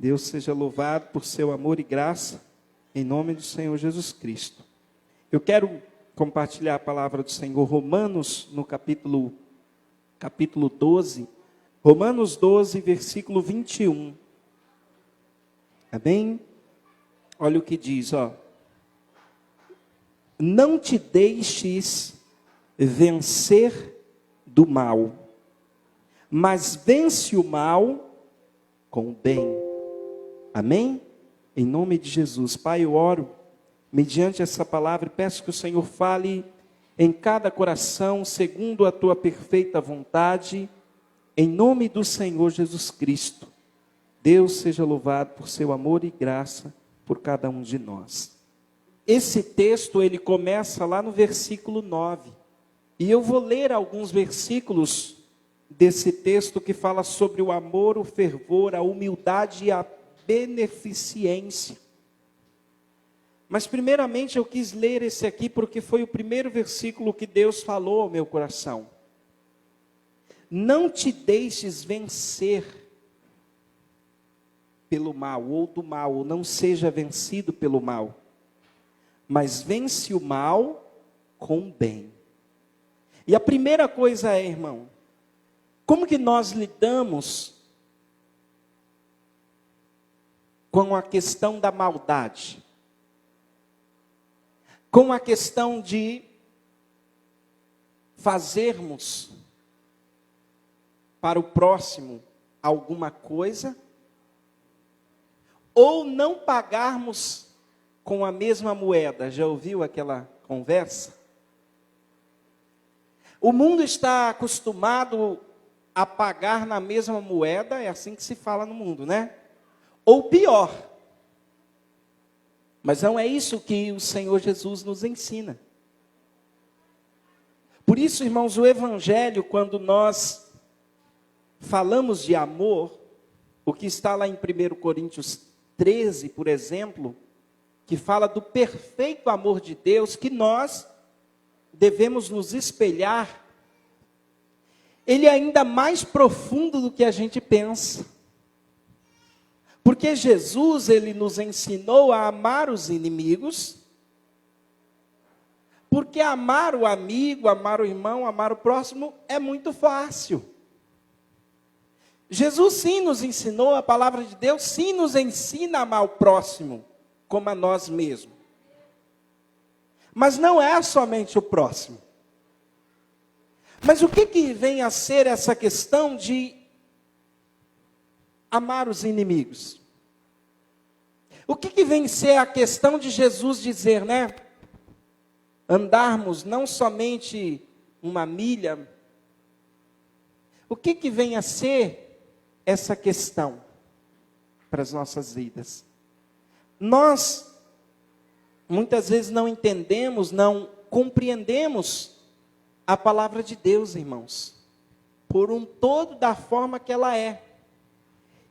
Deus seja louvado por seu amor e graça, em nome do Senhor Jesus Cristo. Eu quero compartilhar a palavra do Senhor, Romanos, no capítulo 12, Romanos 12, versículo 21. Amém? Olha o que diz, ó. Não te deixes vencer do mal, mas vence o mal com o bem. Amém? Em nome de Jesus. Pai, eu oro mediante essa palavra e peço que o Senhor fale em cada coração segundo a tua perfeita vontade, em nome do Senhor Jesus Cristo. Deus seja louvado por seu amor e graça por cada um de nós. Esse texto, ele começa lá no versículo 9. E eu vou ler alguns versículos desse texto que fala sobre o amor, o fervor, a humildade e a beneficência. Mas primeiramente eu quis ler esse aqui porque foi o primeiro versículo que Deus falou ao meu coração. Não te deixes vencer pelo mal, ou do mal, ou não seja vencido pelo mal, mas vence o mal com o bem. E a primeira coisa é, irmão, como que nós lidamos com a questão da maldade? Com a questão de fazermos para o próximo alguma coisa, ou não pagarmos com a mesma moeda. Já ouviu aquela conversa? O mundo está acostumado a pagar na mesma moeda, é assim que se fala no mundo, né? Ou pior. Mas não é isso que o Senhor Jesus nos ensina. Por isso, irmãos, o Evangelho, quando nós falamos de amor, o que está lá em 1 Coríntios 13, por exemplo, que fala do perfeito amor de Deus, que nós devemos nos espelhar, ele é ainda mais profundo do que a gente pensa. Porque Jesus, ele nos ensinou a amar os inimigos, porque amar o amigo, amar o irmão, amar o próximo é muito fácil. Jesus sim nos ensinou, a palavra de Deus sim nos ensina a amar o próximo, como a nós mesmos. Mas não é somente o próximo. Mas o que vem a ser essa questão de amar os inimigos? O que vem a ser a questão de Jesus dizer, né? Andarmos não somente uma milha. O que vem a ser essa questão para as nossas vidas? Nós, muitas vezes não entendemos, não compreendemos a palavra de Deus, irmãos, por um todo da forma que ela é.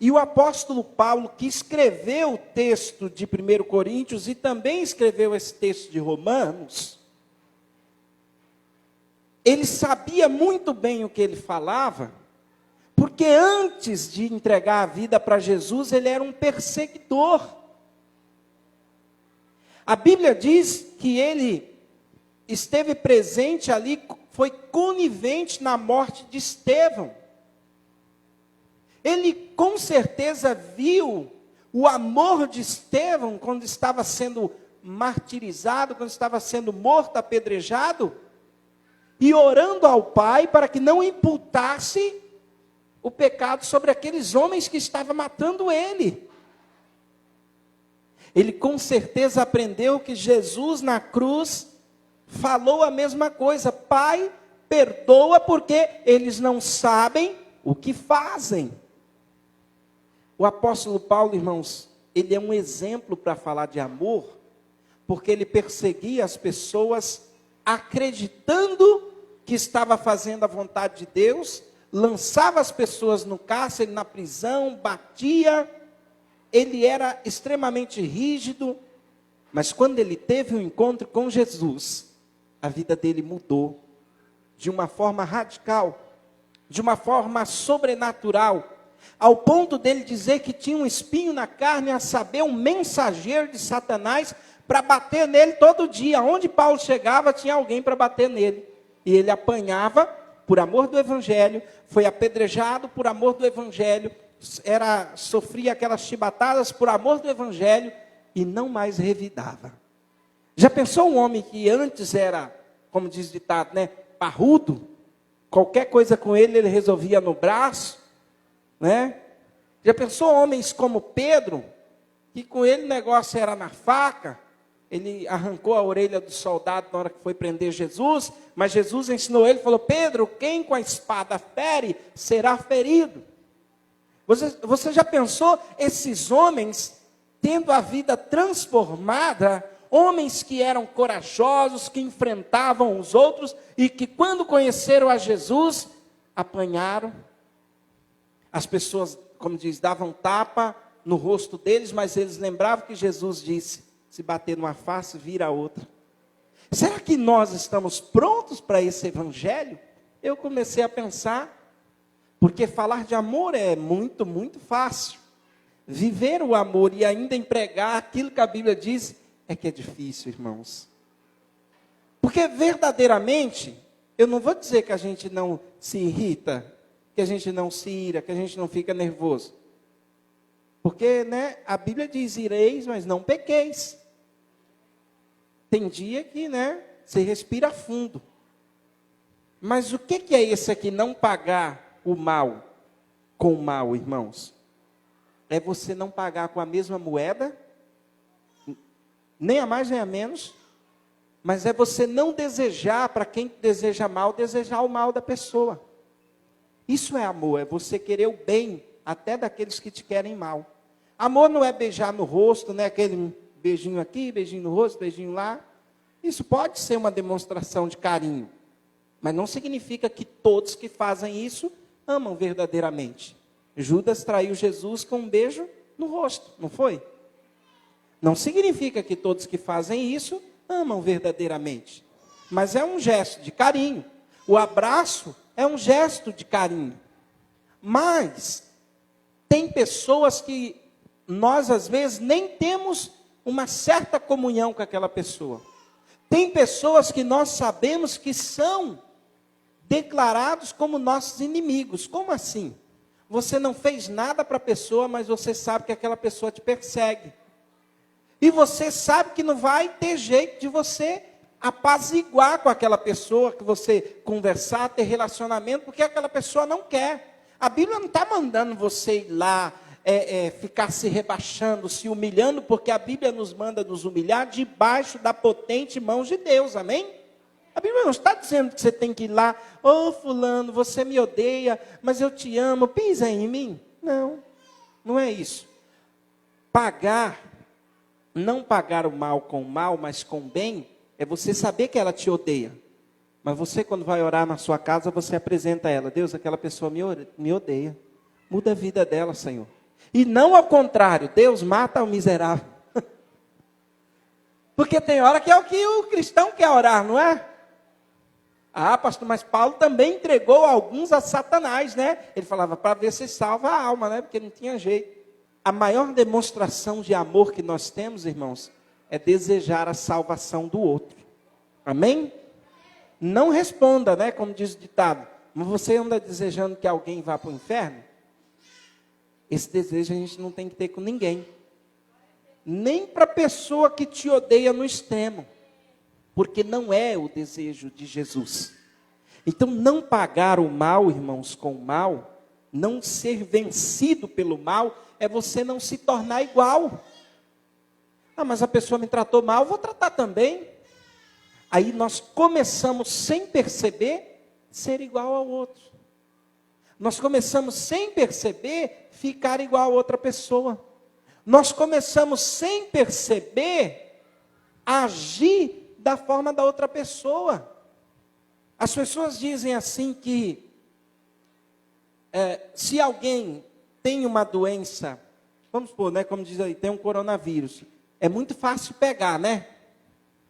E o apóstolo Paulo, que escreveu o texto de 1 Coríntios e também escreveu esse texto de Romanos, ele sabia muito bem o que ele falava, porque antes de entregar a vida para Jesus, ele era um perseguidor. A Bíblia diz que ele esteve presente ali, foi conivente na morte de Estevão. Ele com certeza viu o amor de Estevão quando estava sendo martirizado, quando estava sendo morto, apedrejado, e orando ao Pai para que não imputasse o pecado sobre aqueles homens que estavam matando ele. Ele com certeza aprendeu que Jesus na cruz falou a mesma coisa: Pai, perdoa porque eles não sabem o que fazem. O apóstolo Paulo, irmãos, ele é um exemplo para falar de amor, porque ele perseguia as pessoas acreditando que estava fazendo a vontade de Deus, lançava as pessoas no cárcere, na prisão, batia. Ele era extremamente rígido, mas quando ele teve um encontro com Jesus, a vida dele mudou de uma forma radical, de uma forma sobrenatural. ao ponto dele dizer que tinha um espinho na carne, a saber, um mensageiro de Satanás, para bater nele todo dia. Onde Paulo chegava, tinha alguém para bater nele. E ele apanhava por amor do Evangelho, foi apedrejado por amor do Evangelho, sofria aquelas chibatadas por amor do Evangelho, e não mais revidava. Já pensou um homem que antes era, como diz o ditado, né, parrudo? Qualquer coisa com ele resolvia no braço, né? Já pensou homens como Pedro, que com ele o negócio era na faca? Ele arrancou a orelha do soldado na hora que foi prender Jesus, mas Jesus ensinou ele, falou: Pedro, quem com a espada fere, será ferido. Você já pensou esses homens tendo a vida transformada? Homens que eram corajosos, que enfrentavam os outros, e que quando conheceram a Jesus, apanharam. As pessoas, como diz, davam tapa no rosto deles, mas eles lembravam que Jesus disse: se bater numa face, vira a outra. Será que nós estamos prontos para esse evangelho? Eu comecei a pensar, porque falar de amor é muito, muito fácil. Viver o amor e ainda empregar aquilo que a Bíblia diz, é que é difícil, irmãos. Porque verdadeiramente, eu não vou dizer que a gente não se irrita, que a gente não se ira, que a gente não fica nervoso. Porque, né, a Bíblia diz: ireis, mas não pequeis. Tem dia que, né, você respira fundo. Mas o que é esse aqui, não pagar o mal com o mal, irmãos? É você não pagar com a mesma moeda, nem a mais nem a menos, mas é você não desejar, para quem deseja mal, desejar o mal da pessoa. Isso é amor, é você querer o bem, até daqueles que te querem mal. Amor não é beijar no rosto, né? Aquele beijinho aqui, beijinho no rosto, beijinho lá. Isso pode ser uma demonstração de carinho, mas não significa que todos que fazem isso amam verdadeiramente. Judas traiu Jesus com um beijo no rosto, não foi? Não significa que todos que fazem isso amam verdadeiramente, mas é um gesto de carinho. O abraço é um gesto de carinho. Mas tem pessoas que nós às vezes nem temos uma certa comunhão com aquela pessoa. Tem pessoas que nós sabemos que são declarados como nossos inimigos. Como assim? Você não fez nada para a pessoa, mas você sabe que aquela pessoa te persegue. E você sabe que não vai ter jeito de você apaziguar com aquela pessoa, que você conversar, ter relacionamento, porque aquela pessoa não quer. A Bíblia não está mandando você ir lá, ficar se rebaixando, se humilhando, porque a Bíblia nos manda nos humilhar debaixo da potente mão de Deus, amém? A Bíblia não está dizendo que você tem que ir lá: ô fulano, você me odeia, mas eu te amo, pisa em mim. Não, não é isso. Não pagar o mal com o mal, mas com o bem, é você saber que ela te odeia. Mas você, quando vai orar na sua casa, você apresenta a ela: Deus, aquela pessoa me odeia. Muda a vida dela, Senhor. E não ao contrário: Deus, mata o miserável. Porque tem hora que é o que o cristão quer orar, não é? Ah, pastor, mas Paulo também entregou alguns a Satanás, né? Ele falava para ver se salva a alma, né? Porque não tinha jeito. A maior demonstração de amor que nós temos, irmãos, é desejar a salvação do outro. Amém? Não responda, né? Como diz o ditado: mas você anda desejando que alguém vá para o inferno? Esse desejo a gente não tem que ter com ninguém. Nem para a pessoa que te odeia no extremo. Porque não é o desejo de Jesus. Então, não pagar o mal, irmãos, com o mal, não ser vencido pelo mal, é você não se tornar igual. Ah, mas a pessoa me tratou mal, eu vou tratar também. Aí nós começamos, sem perceber, ser igual ao outro. Nós começamos, sem perceber, ficar igual a outra pessoa. Nós começamos, sem perceber, a agir da forma da outra pessoa. As pessoas dizem assim que se alguém tem uma doença, vamos supor, né, como diz aí, tem um coronavírus, é muito fácil pegar, né?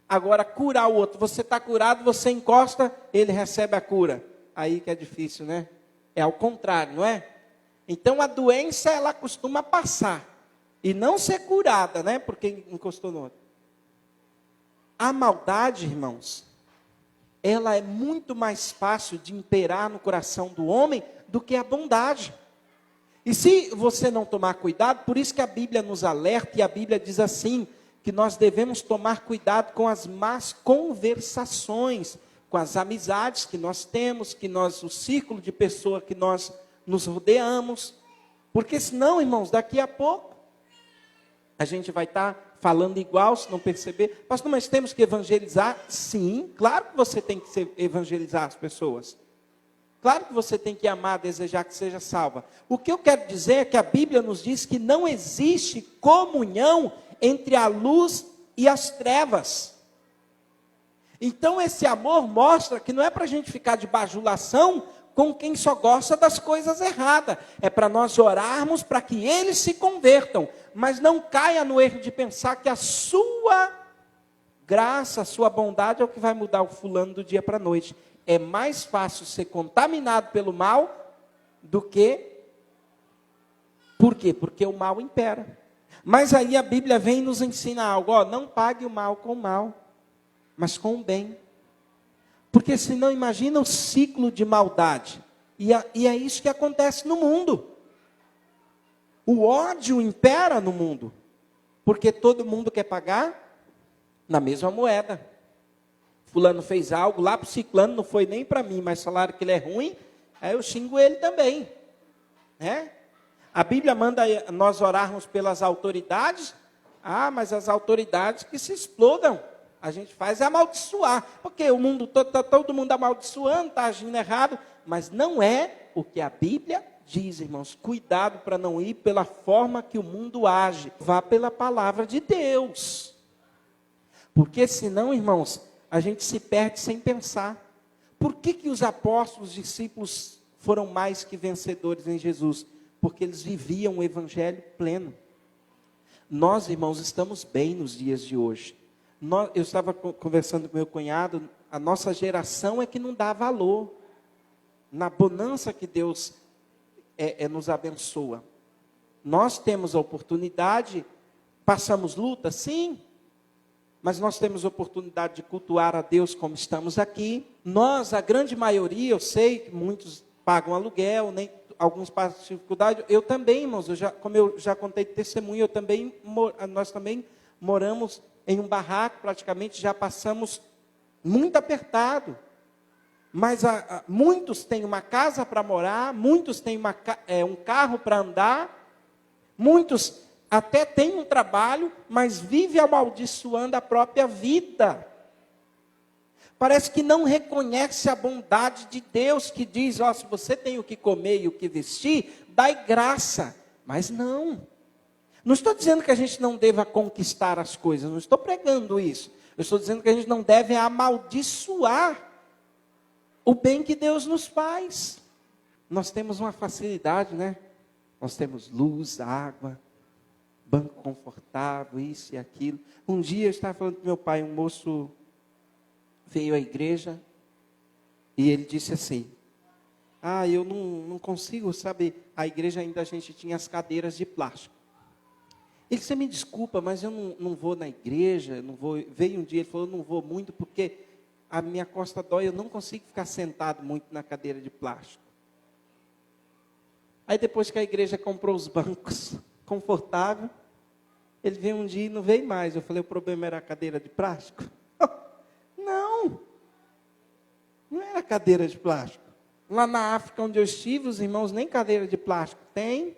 Agora, curar o outro, você está curado, você encosta, ele recebe a cura. Aí que é difícil, né? É ao contrário, não é? Então a doença, ela costuma passar e não ser curada, né? Porque encostou no outro. A maldade, irmãos, ela é muito mais fácil de imperar no coração do homem do que a bondade. E se você não tomar cuidado, por isso que a Bíblia nos alerta, e a Bíblia diz assim, que nós devemos tomar cuidado com as más conversações, com as amizades que nós temos, o círculo de pessoas que nós nos rodeamos, porque senão, irmãos, daqui a pouco, a gente vai estar falando igual, se não perceber. Pastor, mas temos que evangelizar? Sim, claro que você tem que evangelizar as pessoas. Claro que você tem que amar, desejar que seja salva. O que eu quero dizer é que a Bíblia nos diz que não existe comunhão entre a luz e as trevas. Então esse amor mostra que não é para a gente ficar de bajulação com quem só gosta das coisas erradas. É para nós orarmos para que eles se convertam. Mas não caia no erro de pensar que a sua graça, a sua bondade é o que vai mudar o fulano do dia para a noite. É mais fácil ser contaminado pelo mal do que... Por quê? Porque o mal impera. Mas aí a Bíblia vem e nos ensina algo. Ó, não pague o mal com o mal, mas com o bem. Porque senão imagina o ciclo de maldade. E é isso que acontece no mundo. O ódio impera no mundo. Porque todo mundo quer pagar na mesma moeda. Fulano fez algo lá para o ciclano, não foi nem para mim, mas falaram que ele é ruim, aí eu xingo ele também. A Bíblia manda nós orarmos pelas autoridades. Ah, mas as autoridades que se explodam. A gente faz é amaldiçoar, porque o mundo todo, está todo mundo amaldiçoando, está agindo errado, mas não é o que a Bíblia diz, irmãos. Cuidado para não ir pela forma que o mundo age, vá pela palavra de Deus, porque senão, irmãos, a gente se perde sem pensar. Por que os apóstolos, os discípulos foram mais que vencedores em Jesus? Porque eles viviam o evangelho pleno. Nós, irmãos, estamos bem nos dias de hoje. Eu estava conversando com meu cunhado, a nossa geração é que não dá valor na bonança que Deus nos abençoa. Nós temos a oportunidade, passamos luta, sim, mas nós temos a oportunidade de cultuar a Deus como estamos aqui. Nós, a grande maioria, eu sei que muitos pagam aluguel, nem alguns passam dificuldade. Eu também, irmãos, como eu já contei testemunho, nós também moramos em um barraco, praticamente já passamos muito apertado. Mas muitos têm uma casa para morar, muitos têm um carro para andar, muitos até têm um trabalho, mas vivem amaldiçoando a própria vida. Parece que não reconhece a bondade de Deus, que diz, se você tem o que comer e o que vestir, dai graça. Mas não. Não estou dizendo que a gente não deva conquistar as coisas, não estou pregando isso. Eu estou dizendo que a gente não deve amaldiçoar o bem que Deus nos faz. Nós temos uma facilidade, né? Nós temos luz, água, banco confortável, isso e aquilo. Um dia eu estava falando com meu pai, um moço veio à igreja e ele disse assim, eu não consigo, sabe, a igreja ainda a gente tinha as cadeiras de plástico. Ele disse, você me desculpa, mas eu não vou na igreja, não vou. Veio um dia, ele falou, eu não vou muito porque a minha costa dói, eu não consigo ficar sentado muito na cadeira de plástico. Aí depois que a igreja comprou os bancos confortáveis, ele veio um dia e não veio mais. Eu falei, o problema era a cadeira de plástico? Não era cadeira de plástico. Lá na África onde eu estive, os irmãos nem cadeira de plástico tem,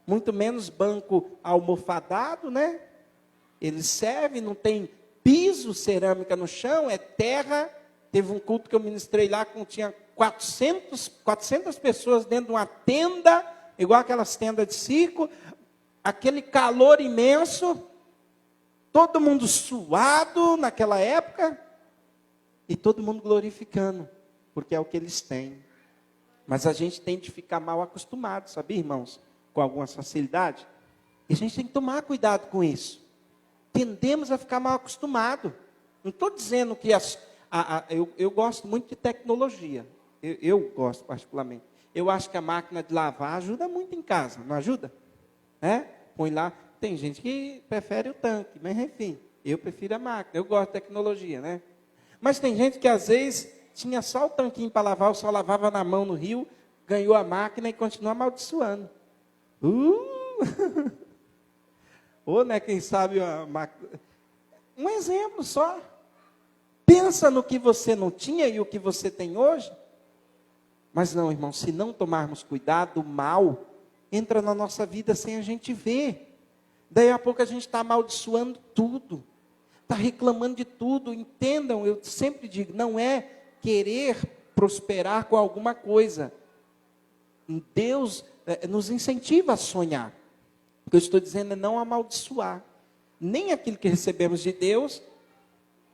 muito menos banco almofadado, né? Eles servem, não tem piso, cerâmica no chão, é terra. Teve um culto que eu ministrei lá, tinha 400 pessoas dentro de uma tenda, igual aquelas tendas de circo, aquele calor imenso, todo mundo suado naquela época, e todo mundo glorificando, porque é o que eles têm. Mas a gente tem de ficar mal acostumado, sabia, irmãos? Com alguma facilidade. E a gente tem que tomar cuidado com isso. Tendemos a ficar mal acostumado. Não estou dizendo que eu gosto muito de tecnologia. Eu gosto particularmente. Eu acho que a máquina de lavar ajuda muito em casa, não ajuda? Põe lá. Tem gente que prefere o tanque, mas enfim, eu prefiro a máquina. Eu gosto de tecnologia, né? Mas tem gente que às vezes tinha só o tanquinho para lavar, eu só lavava na mão no rio, ganhou a máquina e continua amaldiçoando. Ou, né, quem sabe, um exemplo só. Pensa no que você não tinha e o que você tem hoje. Mas não, irmão, se não tomarmos cuidado, o mal entra na nossa vida sem a gente ver. Daí a pouco a gente está amaldiçoando tudo. Está reclamando de tudo. Entendam, eu sempre digo, não é querer prosperar com alguma coisa. Deus nos incentiva a sonhar. O que eu estou dizendo é não amaldiçoar. Nem aquilo que recebemos de Deus,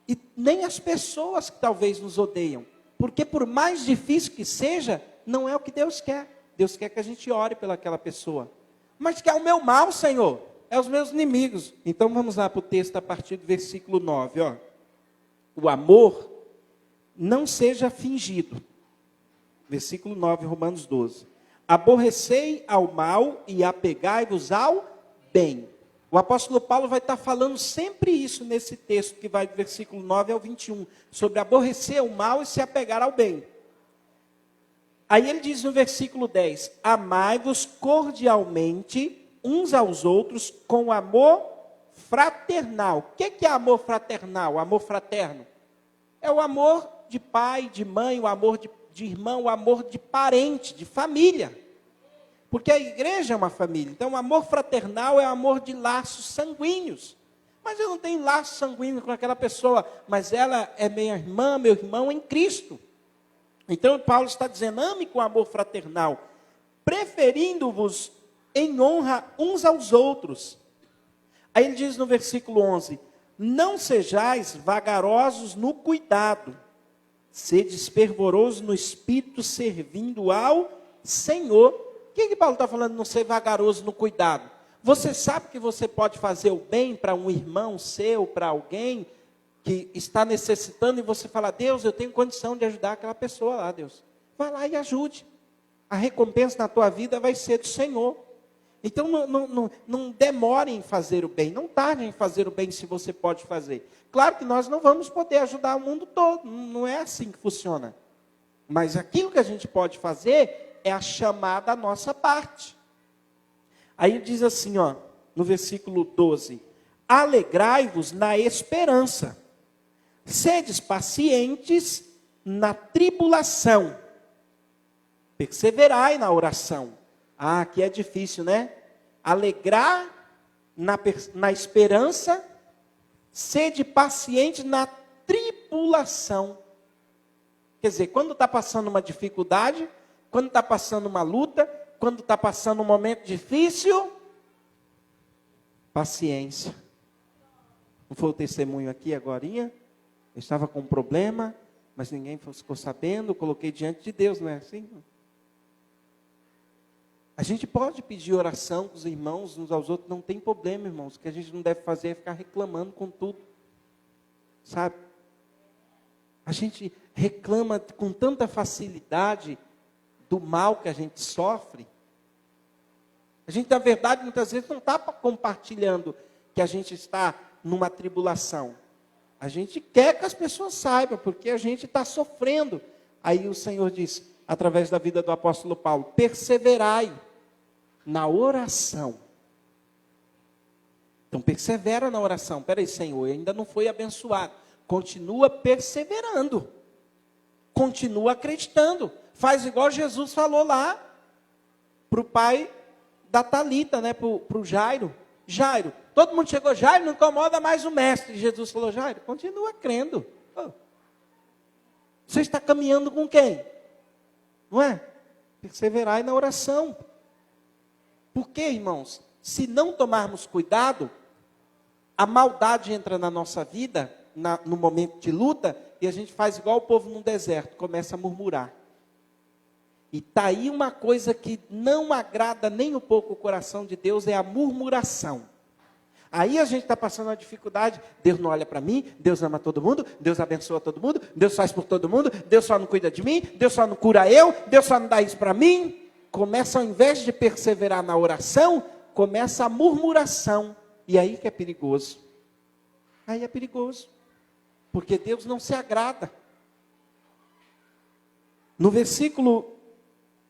e nem as pessoas que talvez nos odeiam. Porque por mais difícil que seja, não é o que Deus quer. Deus quer que a gente ore pelaquela pessoa. Mas que é o meu mal, Senhor. É os meus inimigos. Então vamos lá para o texto a partir do versículo 9. Ó. O amor não seja fingido. Versículo 9, Romanos 12. Aborrecei ao mal e apegai-vos ao bem. O apóstolo Paulo vai estar falando sempre isso nesse texto, que vai do versículo 9 ao 21, sobre aborrecer o mal e se apegar ao bem. Aí ele diz no versículo 10, amai-vos cordialmente uns aos outros com amor fraternal. O que é amor fraternal? Amor fraterno? É o amor de pai, de mãe, o amor de irmão, o amor de parente, de família. Porque a igreja é uma família. Então, o amor fraternal é o amor de laços sanguíneos. Mas eu não tenho laço sanguíneo com aquela pessoa, mas ela é minha irmã, meu irmão em Cristo. Então, Paulo está dizendo, ame com amor fraternal, preferindo-vos em honra uns aos outros. Aí ele diz no versículo 11, não sejais vagarosos no cuidado, sedes fervorosos no espírito, servindo ao Senhor. O que Paulo está falando, não ser vagaroso no cuidado? Você sabe que você pode fazer o bem para um irmão seu, para alguém que está necessitando, e você fala, Deus, eu tenho condição de ajudar aquela pessoa lá, Deus. Vai lá e ajude. A recompensa na tua vida vai ser do Senhor. Então não demore em fazer o bem, não tarde em fazer o bem se você pode fazer. Claro que nós não vamos poder ajudar o mundo todo, não é assim que funciona. Mas aquilo que a gente pode fazer é a chamada à nossa parte. Aí diz assim, ó, no versículo 12, alegrai-vos na esperança, sedes pacientes na tribulação, perseverai na oração. Ah, aqui é difícil, né? Alegrar na esperança, sede paciente na tribulação. Quer dizer, quando está passando uma dificuldade, quando está passando uma luta, quando está passando um momento difícil, paciência. Não foi o testemunho aqui agorinha? Eu estava com um problema, mas ninguém ficou sabendo, coloquei diante de Deus, não é assim? A gente pode pedir oração com os irmãos, uns aos outros, não tem problema, irmãos. O que a gente não deve fazer é ficar reclamando com tudo. Sabe? A gente reclama com tanta facilidade do mal que a gente sofre. A gente, na verdade, muitas vezes não está compartilhando que a gente está numa tribulação. A gente quer que as pessoas saibam, porque a gente está sofrendo. Aí o Senhor diz, através da vida do apóstolo Paulo, perseverai na oração. Então, persevera na oração. Espera aí, Senhor, ainda não foi abençoado. Continua perseverando. Continua acreditando. Faz igual Jesus falou lá para o pai da Talita, né, para o Jairo. Jairo, todo mundo chegou, Jairo, não incomoda mais o mestre. Jesus falou, Jairo, continua crendo. Você está caminhando com quem? Não é? Perseverai na oração. Por quê, irmãos? Se não tomarmos cuidado, a maldade entra na nossa vida, no momento de luta, e a gente faz igual o povo no deserto, começa a murmurar. E está aí uma coisa que não agrada nem um pouco o coração de Deus, é a murmuração. Aí a gente está passando uma dificuldade, Deus não olha para mim, Deus ama todo mundo, Deus abençoa todo mundo, Deus faz por todo mundo, Deus só não cuida de mim, Deus só não cura eu, Deus só não dá isso para mim. Começa, ao invés de perseverar na oração, começa a murmuração. E aí que é perigoso. Aí é perigoso. Porque Deus não se agrada. No versículo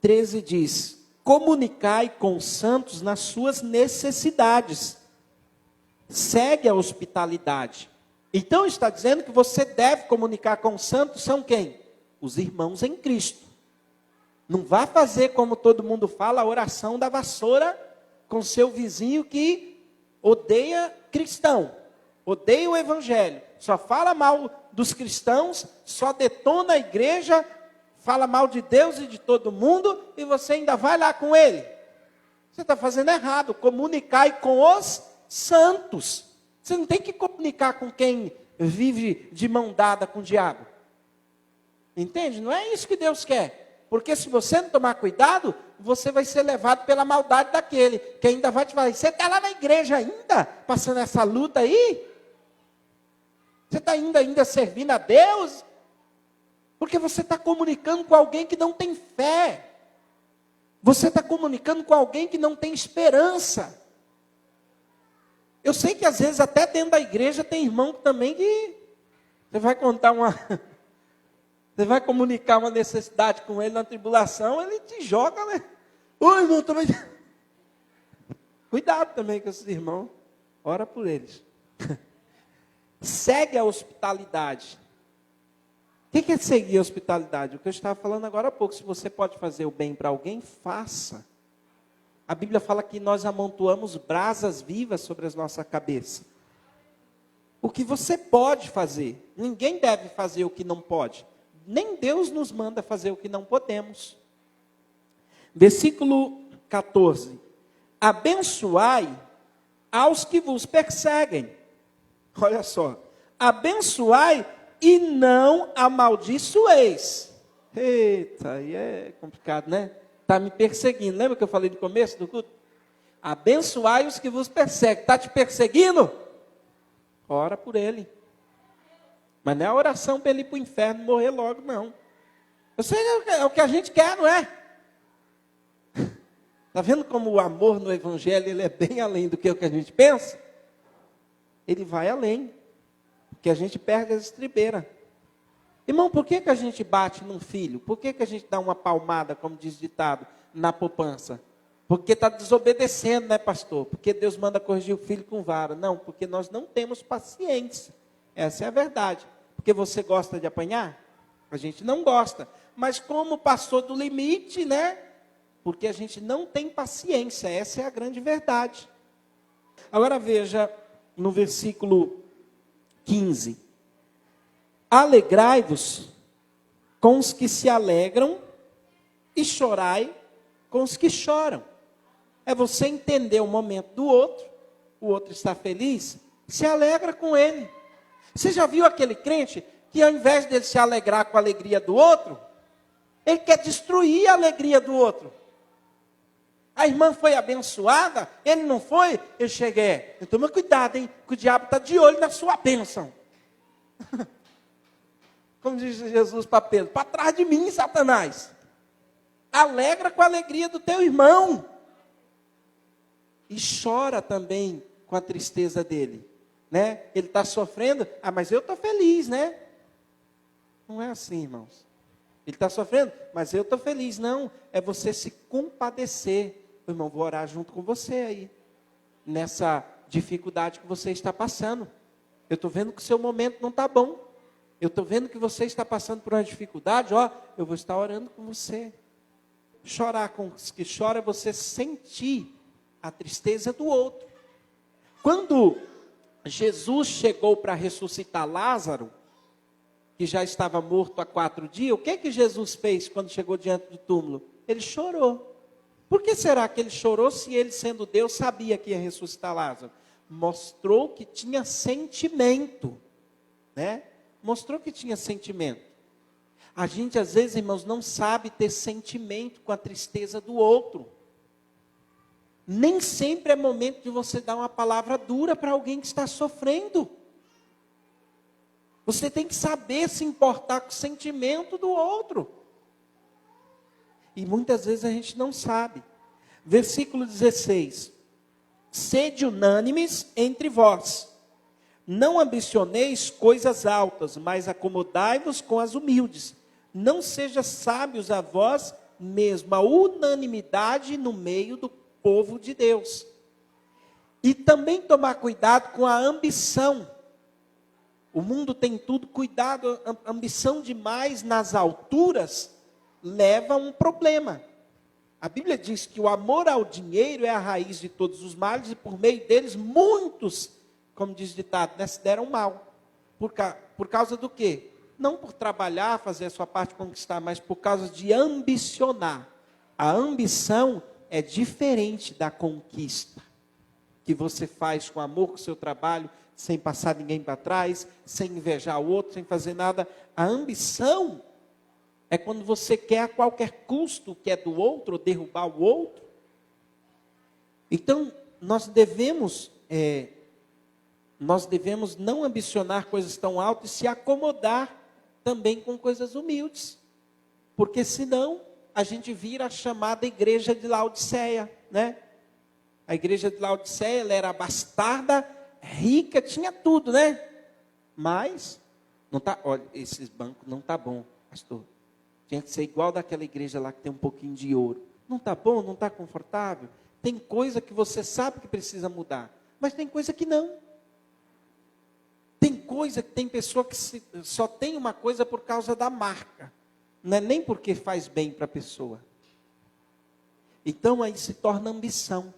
13 diz: comunicai com os santos nas suas necessidades. Segue a hospitalidade. Então está dizendo que você deve comunicar com os santos, são quem? Os irmãos em Cristo. Não vá fazer como todo mundo fala, a oração da vassoura com seu vizinho que odeia cristão, odeia o evangelho, só fala mal dos cristãos, só detona a igreja, fala mal de Deus e de todo mundo, e você ainda vai lá com ele. Você está fazendo errado. Comunicai com os santos. Você não tem que comunicar com quem vive de mão dada com o diabo. Entende? Não é isso que Deus quer. Porque se você não tomar cuidado, você vai ser levado pela maldade daquele, que ainda vai te falar: você está lá na igreja ainda, passando essa luta aí? Você está ainda servindo a Deus? Porque você está comunicando com alguém que não tem fé. Você está comunicando com alguém que não tem esperança. Eu sei que às vezes até dentro da igreja tem irmão também que você vai contar você vai comunicar uma necessidade com ele na tribulação, ele te joga, né? Ô irmão, também. Cuidado também com esses irmãos. Ora por eles. Segue a hospitalidade. O que é seguir a hospitalidade? O que eu estava falando agora há pouco. Se você pode fazer o bem para alguém, faça. A Bíblia fala que nós amontoamos brasas vivas sobre as nossas cabeças. O que você pode fazer. Ninguém deve fazer o que não pode. Nem Deus nos manda fazer o que não podemos. Versículo 14. Abençoai aos que vos perseguem. Olha só. Abençoai e não amaldiçoeis. Eita, aí é complicado, né? Está me perseguindo. Lembra que eu falei no começo do culto? Abençoai os que vos perseguem. Está te perseguindo? Ora por ele. Mas não é a oração para ele ir para o inferno morrer logo, não. Eu sei que é o que a gente quer, não é? Está vendo como o amor no evangelho ele é bem além do que o que a gente pensa? Ele vai além. Porque a gente perde as estribeiras. Irmão, por que a gente bate num filho? Por que a gente dá uma palmada, como diz o ditado, na poupança? Porque está desobedecendo, né, pastor? Porque Deus manda corrigir o filho com vara. Não, porque nós não temos paciência. Essa é a verdade. Porque você gosta de apanhar? A gente não gosta. Mas como passou do limite, né? Porque a gente não tem paciência. Essa é a grande verdade. Agora veja no versículo 15. Alegrai-vos com os que se alegram e chorai com os que choram. É você entender o momento do outro, o outro está feliz, se alegra com ele. Você já viu aquele crente que ao invés dele se alegrar com a alegria do outro, ele quer destruir a alegria do outro? A irmã foi abençoada, ele não foi, ele chega, toma cuidado, hein, que o diabo está de olho na sua bênção. Como diz Jesus para Pedro, para trás de mim, Satanás. Alegra com a alegria do teu irmão. E chora também com a tristeza dele. Né? Ele está sofrendo, mas eu estou feliz, né? Não é assim, irmãos. Ele está sofrendo, mas eu estou feliz. Não, é você se compadecer. Irmão, vou orar junto com você aí. Nessa dificuldade que você está passando. Eu estou vendo que o seu momento não está bom. Eu estou vendo que você está passando por uma dificuldade. Eu vou estar orando com você. Chorar com os que choram é você sentir a tristeza do outro. Quando Jesus chegou para ressuscitar Lázaro, que já estava morto há 4 dias, o que Jesus fez quando chegou diante do túmulo? Ele chorou. Por que será que ele chorou se ele, sendo Deus, sabia que ia ressuscitar Lázaro? Mostrou que tinha sentimento, né? Mostrou que tinha sentimento. A gente, às vezes, irmãos, não sabe ter sentimento com a tristeza do outro. Nem sempre é momento de você dar uma palavra dura para alguém que está sofrendo. Você tem que saber se importar com o sentimento do outro. E muitas vezes a gente não sabe. Versículo 16. Sede unânimes entre vós. Não ambicioneis coisas altas, mas acomodai-vos com as humildes. Não seja sábios a vós mesmo. A unanimidade no meio do povo de Deus. E também tomar cuidado com a ambição. O mundo tem tudo, cuidado, ambição demais nas alturas leva a um problema. A Bíblia diz que o amor ao dinheiro é a raiz de todos os males, e por meio deles muitos, como diz o ditado, né, se deram mal. Por causa do quê? Não por trabalhar, fazer a sua parte, conquistar, mas por causa de ambicionar. A ambição é diferente da conquista, que você faz com amor, com o seu trabalho, sem passar ninguém para trás, sem invejar o outro, sem fazer nada. A ambição é quando você quer a qualquer custo o que é do outro, ou derrubar o outro. Então, nós devemos não ambicionar coisas tão altas e se acomodar também com coisas humildes. Porque senão, a gente vira a chamada igreja de Laodiceia, né? A igreja de Laodiceia, ela era bastarda, rica, tinha tudo, né? Mas, não tá, olha, esses bancos não tá bom, pastor. Tinha que ser igual daquela igreja lá que tem um pouquinho de ouro. Não está bom, não está confortável. Tem coisa que você sabe que precisa mudar, mas tem coisa que não. Tem pessoa que só tem uma coisa por causa da marca. Não é nem porque faz bem para a pessoa. Então aí se torna ambição.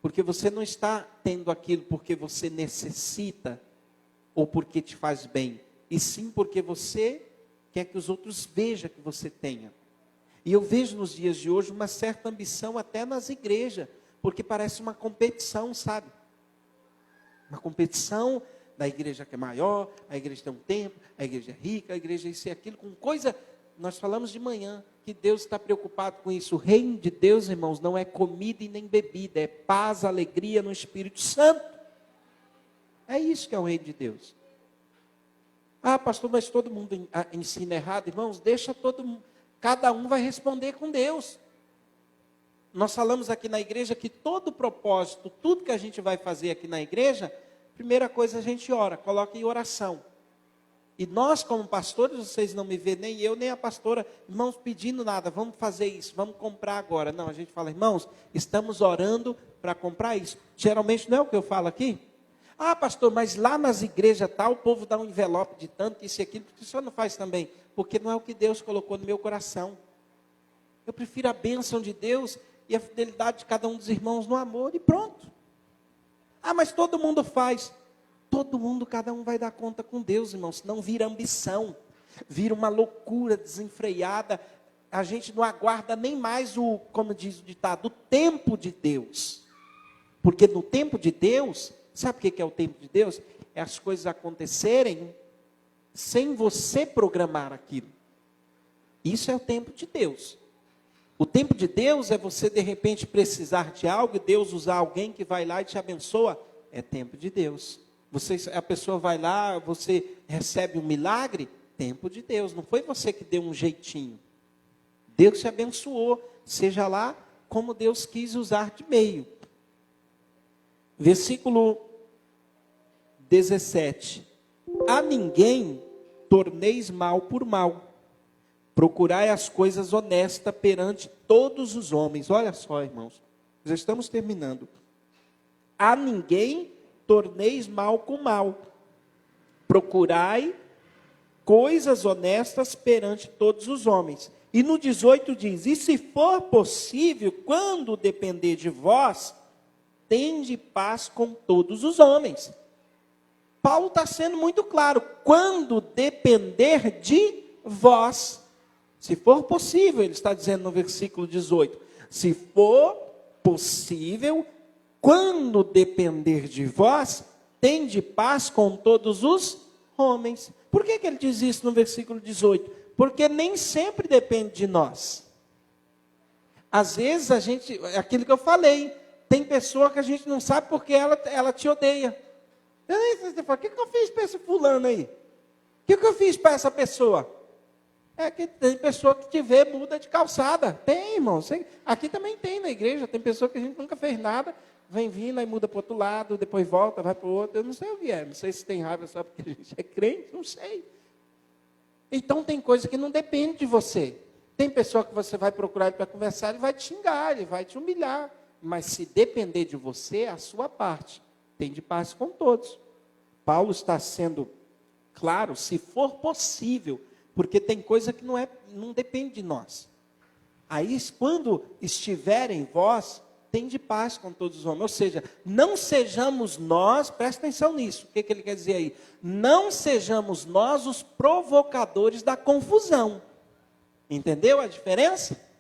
Porque você não está tendo aquilo porque você necessita ou porque te faz bem. E sim porque você quer que os outros vejam que você tenha. E eu vejo nos dias de hoje uma certa ambição até nas igrejas, porque parece uma competição, sabe? Uma competição da igreja que é maior, a igreja tem um templo, a igreja é rica, a igreja é isso e aquilo, com coisa, nós falamos de manhã, que Deus está preocupado com isso. O reino de Deus, irmãos, não é comida e nem bebida, é paz, alegria no Espírito Santo. É isso que é o reino de Deus. Ah, pastor, mas todo mundo ensina errado. Irmãos, deixa todo mundo, cada um vai responder com Deus. Nós falamos aqui na igreja que todo propósito, tudo que a gente vai fazer aqui na igreja, primeira coisa a gente ora, coloca em oração. E nós como pastores, vocês não me vêem, nem eu, nem a pastora, irmãos, pedindo nada, vamos fazer isso, vamos comprar agora. Não, a gente fala, irmãos, estamos orando para comprar isso. Geralmente não é o que eu falo aqui. Ah, pastor, mas lá nas igrejas tal, o povo dá um envelope de tanto, isso e aquilo, porque o senhor não faz também? Porque não é o que Deus colocou no meu coração. Eu prefiro a bênção de Deus e a fidelidade de cada um dos irmãos no amor e pronto. Ah, mas todo mundo faz. Todo mundo, cada um vai dar conta com Deus, irmãos, senão vira ambição, vira uma loucura desenfreada, a gente não aguarda nem mais como diz o ditado, o tempo de Deus. Porque no tempo de Deus, sabe o que é o tempo de Deus? É as coisas acontecerem sem você programar aquilo. Isso é o tempo de Deus. O tempo de Deus é você de repente precisar de algo e Deus usar alguém que vai lá e te abençoa. É tempo de Deus. A pessoa vai lá, você recebe um milagre, tempo de Deus. Não foi você que deu um jeitinho. Deus te abençoou, seja lá como Deus quis usar de meio. Versículo 17. A ninguém torneis mal por mal. Procurai as coisas honestas perante todos os homens. Olha só, irmãos, já estamos terminando. A ninguém torneis mal com mal. Procurai coisas honestas perante todos os homens. E no 18 diz, e se for possível, quando depender de vós, tende paz com todos os homens. Paulo está sendo muito claro, quando depender de vós, se for possível, ele está dizendo no versículo 18, se for possível, quando depender de vós, tende paz com todos os homens. Por que ele diz isso no versículo 18? Porque nem sempre depende de nós. Às vezes a gente, aquilo que eu falei, Tem pessoa que a gente não sabe porque ela te odeia. Você fala, o que eu fiz para esse fulano aí? O que eu fiz para essa pessoa? É que tem pessoa que te vê, muda de calçada. Tem, irmão. Aqui também tem na igreja. Tem pessoa que a gente nunca fez nada, vem vindo, aí muda para o outro lado, depois volta, vai para o outro. Eu não sei o que é. Não sei se tem raiva só porque a gente é crente, não sei. Então tem coisa que não depende de você. Tem pessoa que você vai procurar para conversar, ele vai te xingar, ele vai te humilhar. Mas se depender de você, é a sua parte. Tem de paz com todos. Paulo está sendo claro, se for possível, porque tem coisa que não depende de nós. Aí, quando estiver em vós, tem de paz com todos os homens. Ou seja, não sejamos nós, presta atenção nisso, o que ele quer dizer aí? Não sejamos nós os provocadores da confusão. Entendeu a diferença?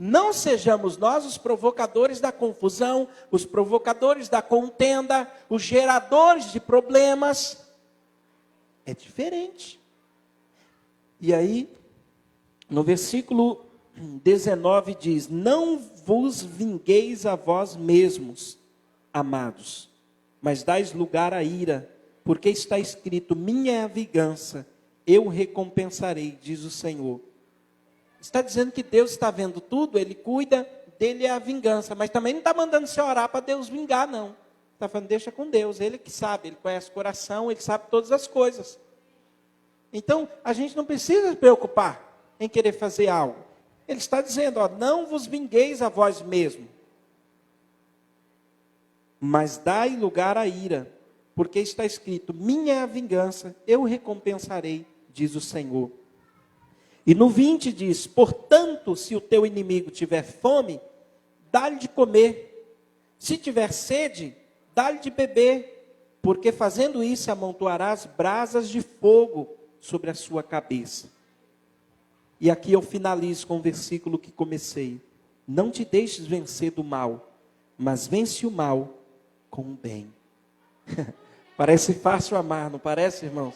Não sejamos nós os provocadores da confusão, os provocadores da contenda, os geradores de problemas. É diferente. E aí, no versículo 19 diz: não vos vingueis a vós mesmos, amados, mas dais lugar à ira, porque está escrito: minha é a vingança, eu recompensarei, diz o Senhor. Está dizendo que Deus está vendo tudo, Ele cuida, dele é a vingança. Mas também não está mandando você orar para Deus vingar, não. Está falando, deixa com Deus, Ele que sabe, Ele conhece o coração, Ele sabe todas as coisas. Então, a gente não precisa se preocupar em querer fazer algo. Ele está dizendo, não vos vingueis a vós mesmos, mas dai lugar à ira, porque está escrito: minha é a vingança, eu recompensarei, diz o Senhor. E no 20 diz: portanto, se o teu inimigo tiver fome, dá-lhe de comer. Se tiver sede, dá-lhe de beber, porque fazendo isso amontoarás brasas de fogo sobre a sua cabeça. E aqui eu finalizo com o versículo que comecei: não te deixes vencer do mal, mas vence o mal com o bem. Parece fácil amar, não parece, irmãos?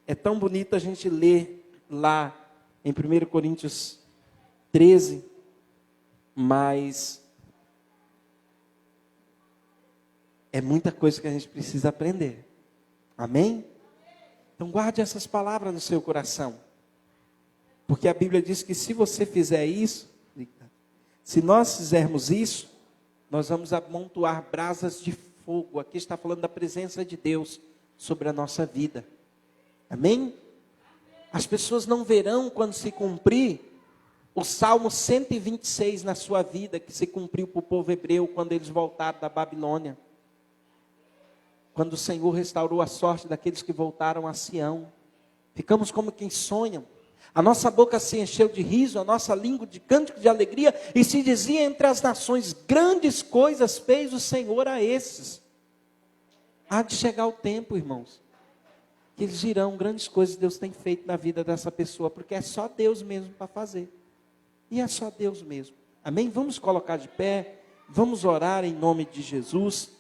É tão bonito a gente ler lá em 1 Coríntios 13, mas é muita coisa que a gente precisa aprender. Amém? Então guarde essas palavras no seu coração. Porque a Bíblia diz que se você fizer isso, se nós fizermos isso, nós vamos amontoar brasas de fogo. Aqui está falando da presença de Deus sobre a nossa vida. Amém? As pessoas não verão quando se cumprir o Salmo 126 na sua vida, que se cumpriu para o povo hebreu quando eles voltaram da Babilônia. Quando o Senhor restaurou a sorte daqueles que voltaram a Sião. Ficamos como quem sonham. A nossa boca se encheu de riso, a nossa língua de cântico de alegria, e se dizia entre as nações: grandes coisas fez o Senhor a esses. Há de chegar o tempo, irmãos, que eles dirão: grandes coisas Deus tem feito na vida dessa pessoa, porque é só Deus mesmo para fazer. E é só Deus mesmo. Amém? Vamos colocar de pé, vamos orar em nome de Jesus.